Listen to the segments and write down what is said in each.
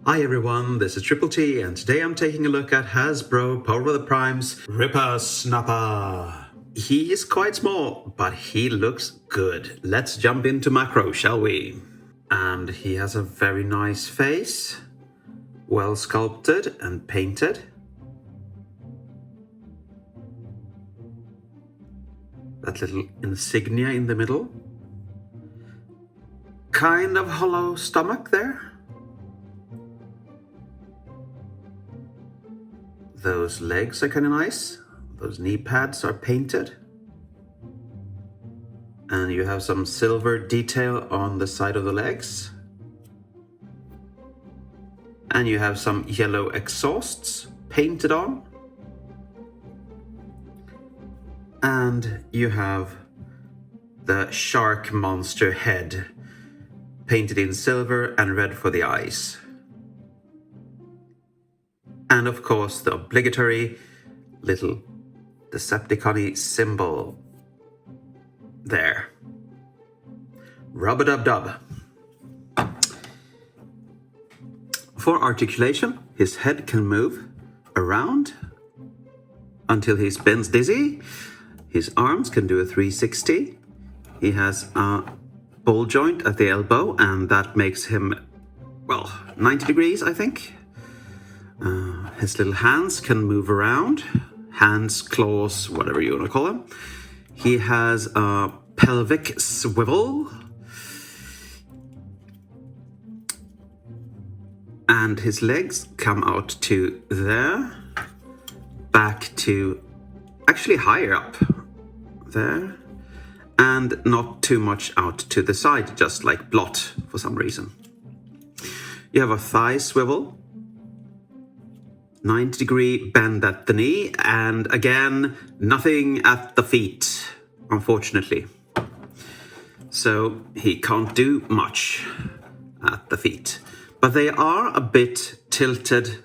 Hi everyone, this is Triple T, and today I'm taking a look at Hasbro Power of the Prime's Rippersnapper. He is quite small, but he looks good. Let's jump into macro, shall we? And he has a very nice face, well sculpted and painted. That little insignia in the middle. Kind of hollow stomach there. Those legs are kind of nice. Those knee pads are painted. And you have some silver detail on the side of the legs. And you have some yellow exhausts painted on. And you have the shark monster head painted in silver and red for the eyes. And of course, the obligatory little Decepticon-y symbol there. Rub-a-dub-dub. For articulation, his head can move around until he spins dizzy. His arms can do a 360. He has a ball joint at the elbow, and that makes him, 90 degrees, I think. His little hands can move around. Hands, claws, whatever you want to call them. He has a pelvic swivel. And his legs come out to there. Back to actually higher up there. And not too much out to the side, just like Blot for some reason. You have a thigh swivel. 90-degree bend at the knee, and again, nothing at the feet, unfortunately. So he can't do much at the feet. But they are a bit tilted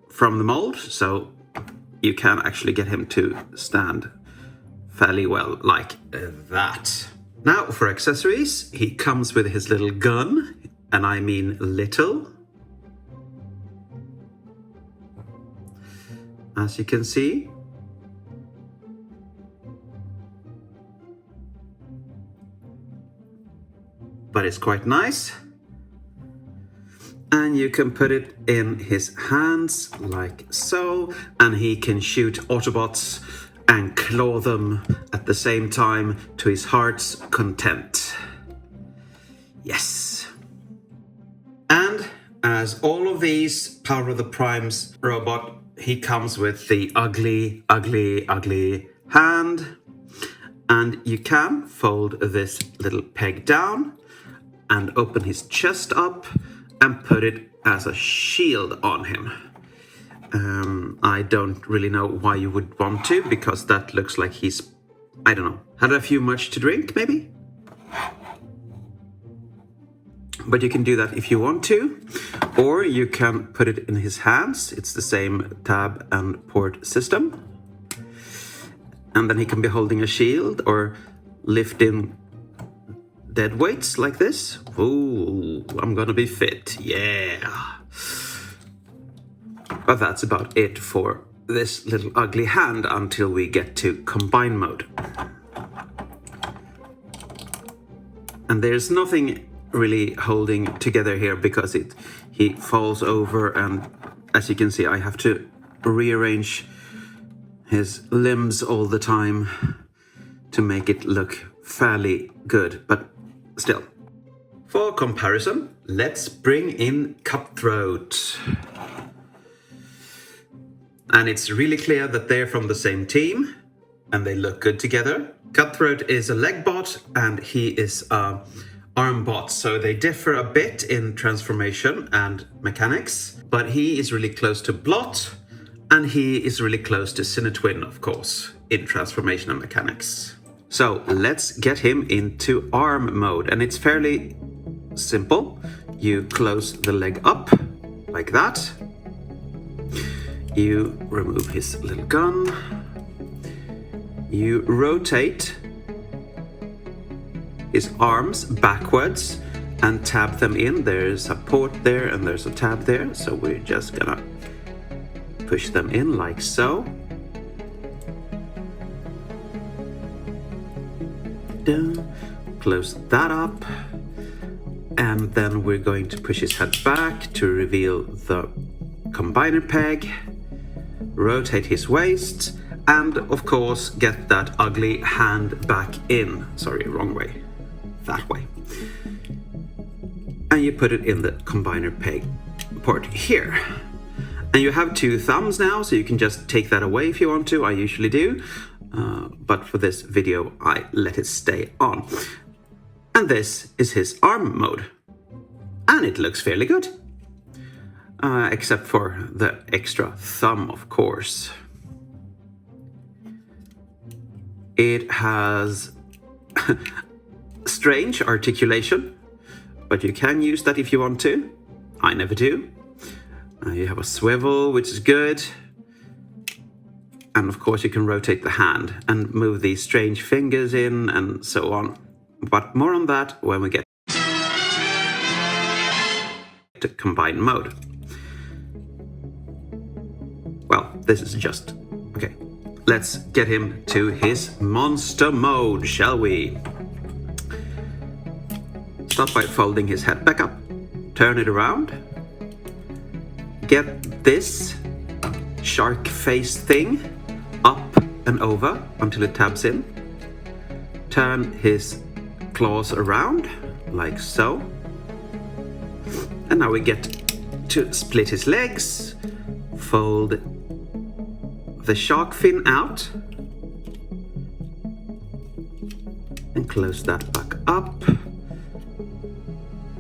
from the mold, so you can actually get him to stand fairly well like that. Now for accessories, he comes with his little gun, and I mean little. As you can see. But it's quite nice. And you can put it in his hands like so, and he can shoot Autobots and claw them at the same time to his heart's content. Yes. And as all of these Power of the Prime's robot, he comes with the ugly, ugly, ugly hand. And you can fold this little peg down and open his chest up and put it as a shield on him. I don't really know why you would want to, because that looks like he's, I don't know, had a few much to drink, maybe? But you can do that if you want to, or you can put it in his hands. It's the same tab and port system. And then he can be holding a shield or lifting dead weights like this. Ooh, I'm gonna be fit, yeah. But that's about it for this little ugly hand until we get to combine mode. And there's nothing really holding together here because he falls over, and as you can see, I have to rearrange his limbs all the time to make it look fairly good, but still. For comparison, let's bring in Cutthroat. And it's really clear that they're from the same team and they look good together. Cutthroat is a leg bot and he is a arm bot, so they differ a bit in transformation and mechanics, but he is really close to Blot and he is really close to Cinetwin, of course, in transformation and mechanics. So let's get him into arm mode, and it's fairly simple. You close the leg up like that. You remove his little gun. You rotate his arms backwards and tab them in. There's a port there and there's a tab there, so we're just gonna push them in like so. Close that up, and then we're going to push his head back to reveal the combiner peg, rotate his waist, and of course get that ugly hand back in. Sorry, wrong way. That way. And you put it in the combiner peg port here. And you have 2 thumbs now, so you can just take that away if you want to. I usually do. But for this video, I let it stay on. And this is his arm mode. And it looks fairly good. Except for the extra thumb, of course. It has strange articulation, but you can use that if you want to. I never do. You have a swivel, which is good. And of course you can rotate the hand and move these strange fingers in and so on. But more on that when we get to combine mode. Well, this is just... okay. Let's get him to his monster mode, shall we? Start by folding his head back up. Turn it around. Get this shark face thing up and over until it tabs in. Turn his claws around, like so. And now we get to split his legs, fold the shark fin out, and close that back up.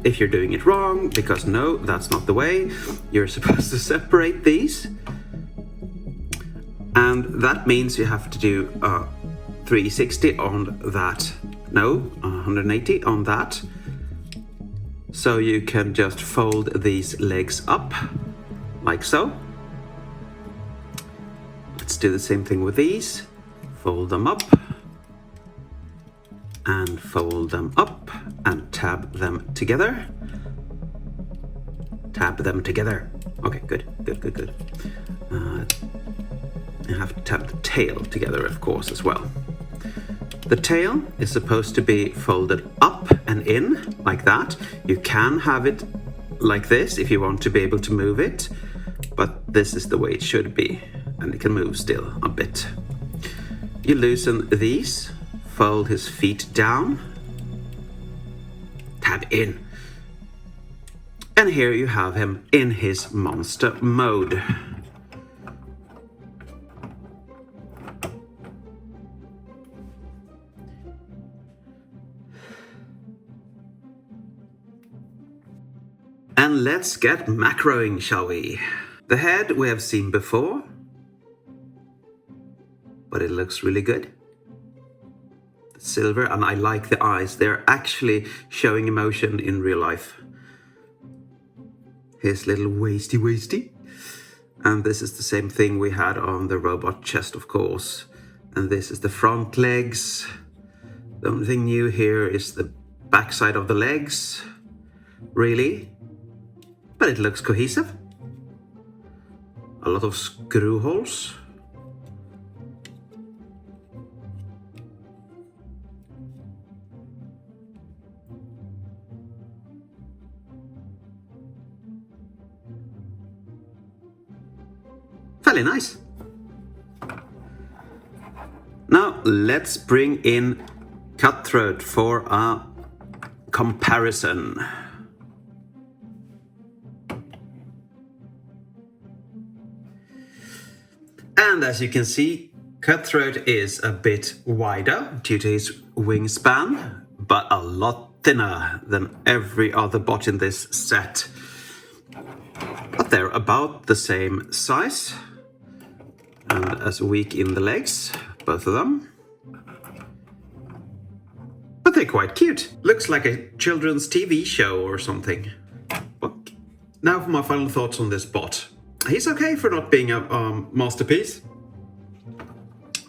If you're doing it wrong, because no, that's not the way, you're supposed to separate these. And that means you have to do 360 on that. No, 180 on that. So you can just fold these legs up, like so. Let's do the same thing with these. Fold them up. And fold them up. And tab them together. Tab them together. Okay, good. You have to tap the tail together, of course, as well. The tail is supposed to be folded up and in, like that. You can have it like this if you want to be able to move it, but this is the way it should be, and it can move still a bit. You loosen these, fold his feet down, tab in. And here you have him in his monster mode. And let's get macroing, shall we? The head we have seen before, but it looks really good. The silver, and I like the eyes. They're actually showing emotion in real life. His little waisty. And this is the same thing we had on the robot chest, of course. And this is the front legs. The only thing new here is the backside of the legs, really. But it looks cohesive. A lot of screw holes. Fairly nice. Now let's bring in Cutthroat for a comparison. And as you can see, Cutthroat is a bit wider due to his wingspan, but a lot thinner than every other bot in this set. But they're about the same size, and as weak in the legs, both of them. But they're quite cute. Looks like a children's TV show or something. But now for my final thoughts on this bot. He's okay for not being a masterpiece.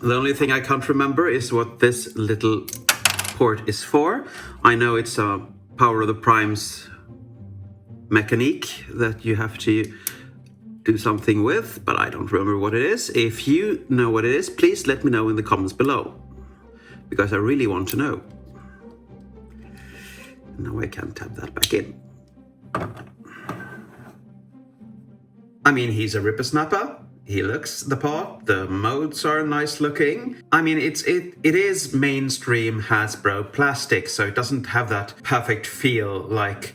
The only thing I can't remember is what this little port is for. I know it's a Power of the Primes mechanique that you have to do something with, but I don't remember what it is. If you know what it is, please let me know in the comments below, because I really want to know. Now I can't tap that back in. I mean, he's a Rippersnapper. He looks the part. The modes are nice looking. I mean, it is mainstream Hasbro plastic, so it doesn't have that perfect feel like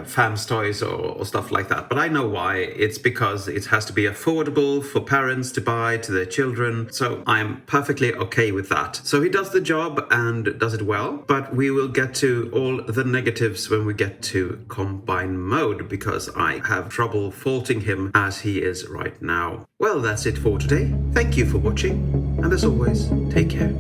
fans toys or stuff like that. But I know why. It's because it has to be affordable for parents to buy to their children. So I'm perfectly okay with that. So he does the job and does it well. But we will get to all the negatives when we get to combine mode, because I have trouble faulting him as he is right now. Well, that's it for today. Thank you for watching, and as always, take care.